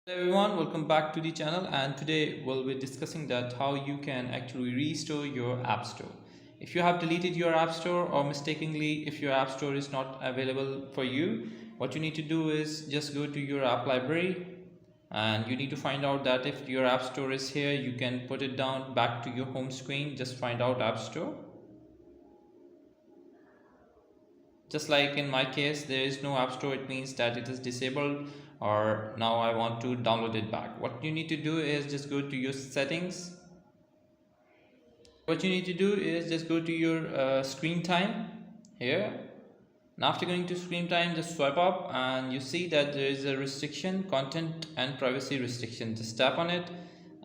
Hello everyone, welcome back to the channel, and today we'll be discussing that how you can actually restore your app store. If you have deleted your app store, or mistakenly if your app store is not available for you, what you need to do is just go to your app library, and you need to find out that if your app store is here, you can put it down back to your home screen. Just find out app store. Just like in my case, there is no app store, it means that it is disabled, or now I want to download it back. What you need to do is just go to your settings. What you need to do is just go to your screen time here, and after going to screen time, just swipe up and you see that there is a restriction, content and privacy restriction. Just tap on it,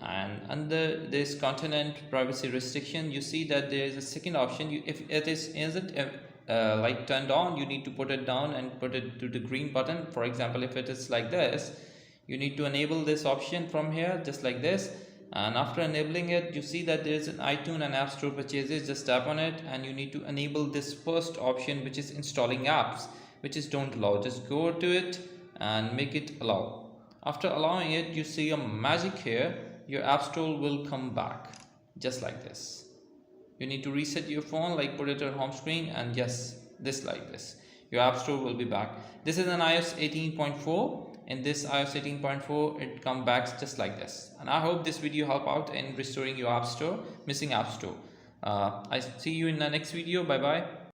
and under this content and privacy restriction, you see that there is a second option. If it isn't like turned on, you need to put it down and put it to the green button. For example, if it is like this, you need to enable this option from here, just like this. And after enabling it, you see that there is an iTunes and App Store purchases. Just tap on it and you need to enable this first option, which is installing apps, which is don't allow. Just go to it and make it allow. After allowing it, you see a magic here. Your app store will come back just like this. You need to reset your phone, like put it on home screen, and yes, this like this, your app store will be back. This is an iOS 18.4. In this iOS 18.4, it comes back just like this. And I hope this video help out in restoring your app store, missing app store. I see you in the next video. Bye bye.